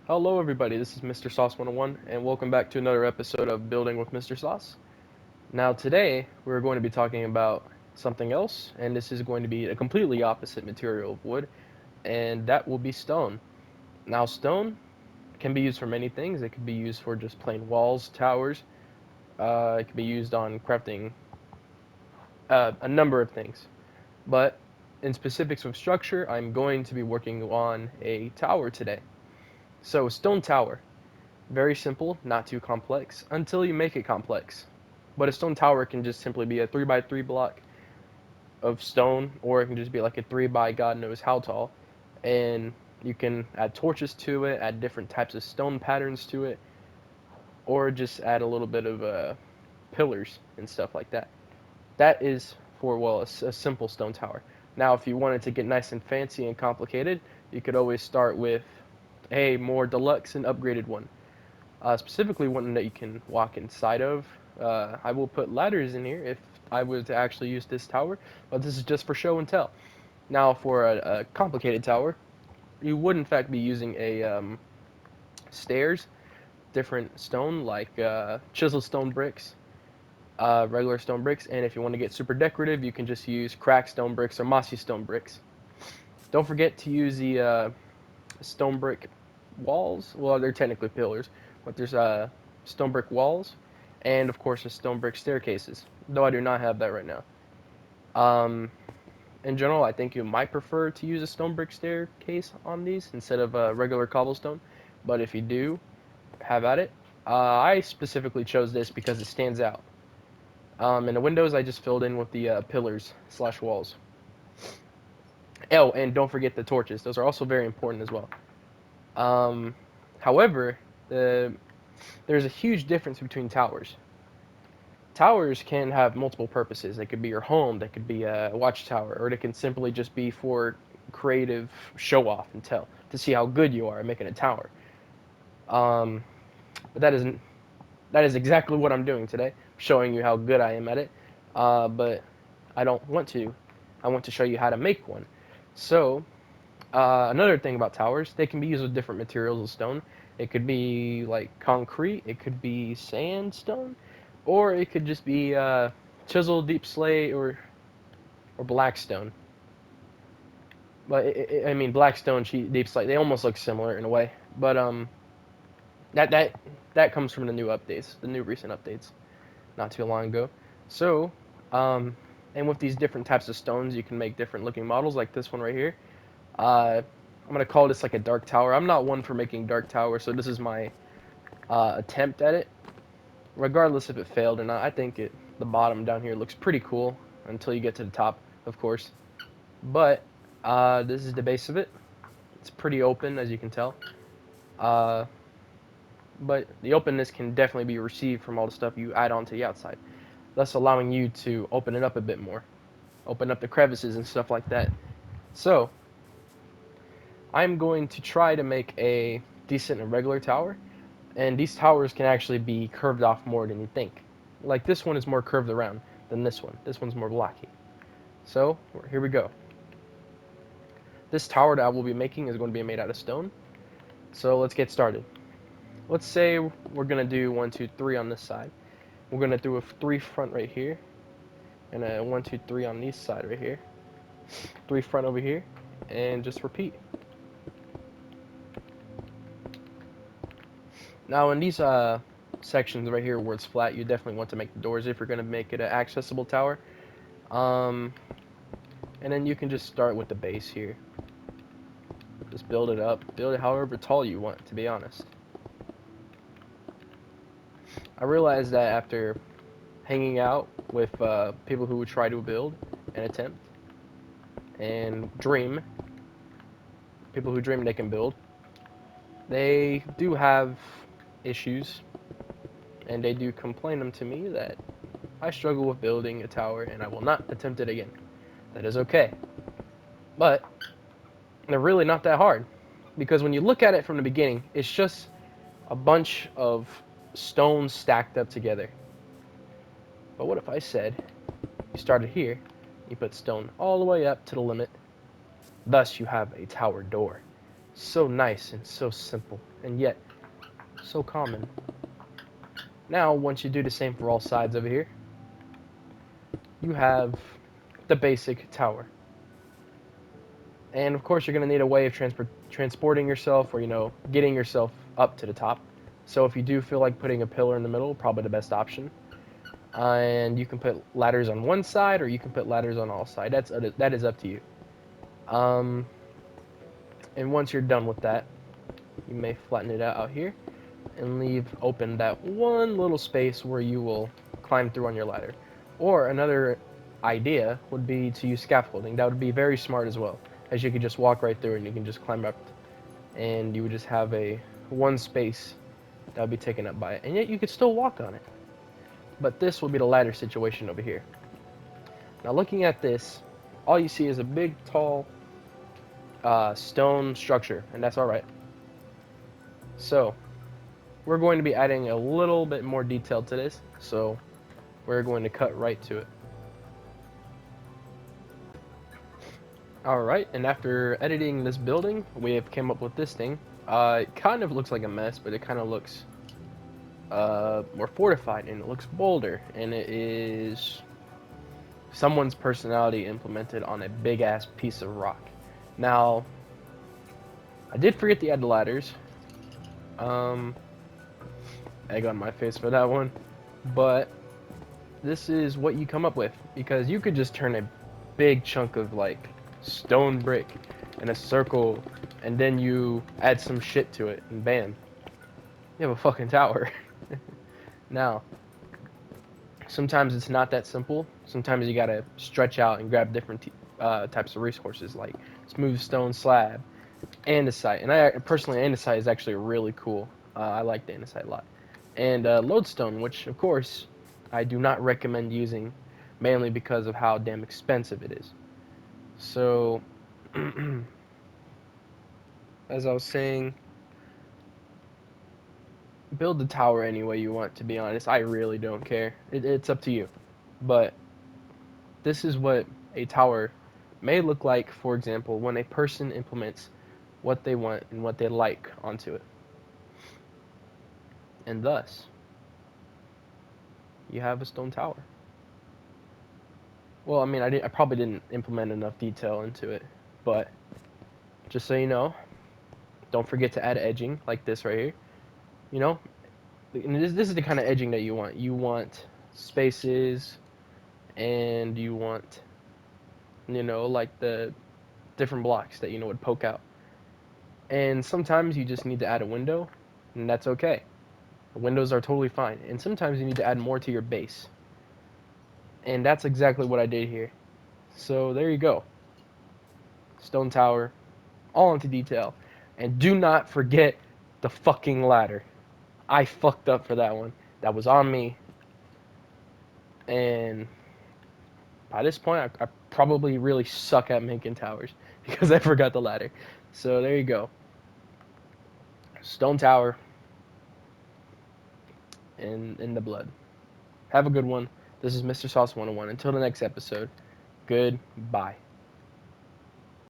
Hello, everybody. This is Mr. Sauce101, and welcome back to another episode of Building with Mr. Sauce. Now, today we're going to be talking about something else, and this is going to be a completely opposite material of wood, and that will be stone. Now, stone can be used for many things. It could be used for just plain walls, towers. It can be used on crafting a number of things. But in specifics of structure, I'm going to be working on a tower today. So, stone tower. Very simple, not too complex, until you make it complex. But a stone tower can just simply be a 3 by 3 block of stone, or it can just be like a 3 by God knows how tall. And you can add torches to it, add different types of stone patterns to it, or just add a little bit of pillars and stuff like that. That is for, well, a simple stone tower. Now, if you wanted to get nice and fancy and complicated, you could always start with a more deluxe and upgraded one. Specifically one that you can walk inside of. I will put ladders in here if I was to actually use this tower, but this is just for show and tell. Now, for a complicated tower, you would in fact be using a stairs, different stone like chiseled stone bricks, regular stone bricks, and if you want to get super decorative, you can just use cracked stone bricks or mossy stone bricks. Don't forget to use the stone brick walls. Well, they're technically pillars, but there's stone brick walls, and of course, there's stone brick staircases. Though I do not have that right now. Um, in general, I think you might prefer to use a stone brick staircase on these instead of regular cobblestone. But if you do, have at it. I specifically chose this because it stands out. And the windows I just filled in with the pillars slash walls. Oh, and don't forget the torches. Those are also very important as well. Um, however, there's a huge difference between towers. Towers can have multiple purposes. They could be your home, they could be a watchtower, or they can simply just be for creative show off and tell to see how good you are at making a tower. Um, but that is exactly what I'm doing today, showing you how good I am at it. But I don't want to. I want to show you how to make one. So another thing about towers, they can be used with different materials of stone. It could be like concrete, it could be sandstone, or it could just be chiseled deep slate or blackstone. But I mean, blackstone, deep slate, they almost look similar in a way. But that that that comes from the new updates, the new recent updates, not too long ago. So, um, and with these different types of stones, you can make different looking models, like this one right here. I'm gonna call this like a dark tower. I'm not one for making dark towers, so this is my attempt at it. Regardless if it failed or not, I think the bottom down here looks pretty cool until you get to the top, of course. But this is the base of it. It's pretty open, as you can tell. Uh, but the openness can definitely be received from all the stuff you add on to the outside, thus allowing you to open it up a bit more, open up the crevices and stuff like that. So I'm going to try to make a decent and regular tower, and these towers can actually be curved off more than you think. Like this one is more curved around than this one. This one's more blocky. So here we go. This tower that I will be making is going to be made out of stone. So let's get started. Let's say we're gonna do 1, 2, 3 on this side. We're gonna do a 3 front right here, and a 1, 2, 3 on this side right here. 3 front over here, and just repeat. Now in these sections right here where it's flat, you definitely want to make the doors if you're gonna make it an accessible tower. Um, and then you can just start with the base here. Just build it up. Build it however tall you want, to be honest. I realized that after hanging out with people who would try to build and attempt and dream, people who dream they can build, they do have issues, and they do complain them to me that I struggle with building a tower and I will not attempt it again. That is okay. But they're really not that hard, because when you look at it from the beginning, it's just a bunch of stones stacked up together. But what if I said you started here, you put stone all the way up to the limit, thus you have a tower door. So nice and so simple, and yet so common. Now, once you do the same for all sides over here, you have the basic tower. And of course, you're going to need a way of transporting yourself or, getting yourself up to the top. So if you do feel like putting a pillar in the middle, probably the best option. And you can put ladders on one side or you can put ladders on all sides. That is up to you. Um, and once you're done with that, you may flatten it out here and leave open that one little space where you will climb through on your ladder. Or another idea would be to use scaffolding. That would be very smart as well, as you could just walk right through and you can just climb up, and you would just have a one space that would be taken up by it, and yet you could still walk on it. But this will be the ladder situation over here. Now looking at this, all you see is a big tall stone structure, and that's alright. So we're going to be adding a little bit more detail to this, so we're going to cut right to it. Alright, and after editing this building, we have came up with this thing. It kind of looks like a mess, but it kind of looks more fortified, and it looks bolder, and it is someone's personality implemented on a big-ass piece of rock. Now, I did forget to add the ladders. Egg on my face for that one. But this is what you come up with, because you could just turn a big chunk of like stone brick in a circle and then you add some shit to it and bam, you have a fucking tower. Now, sometimes it's not that simple. Sometimes you gotta stretch out and grab different types of resources like smooth stone slab, andesite, and I personally, andesite is actually really cool. I like the andesite a lot, and lodestone, which of course I do not recommend using, mainly because of how damn expensive it is. So, as I was saying, build the tower any way you want. To be honest, I really don't care. It's up to you. But this is what a tower may look like, for example, when a person implements what they want and what they like onto it. And thus, you have a stone tower. Well, I mean, I probably didn't implement enough detail into it, but just so you know, don't forget to add edging like this right here. You know, and this is the kind of edging that you want. You want spaces, and you want, like the different blocks that would poke out. And sometimes you just need to add a window, and that's okay. Windows are totally fine. And sometimes you need to add more to your base. And that's exactly what I did here. So there you go. Stone tower, all into detail. And do not forget the fucking ladder. I fucked up for that one. That was on me. And by this point, I probably really suck at making towers because I forgot the ladder. So there you go. Stone tower in the blood. Have a good one. This is Mr. Sauce 101. Until the next episode, goodbye.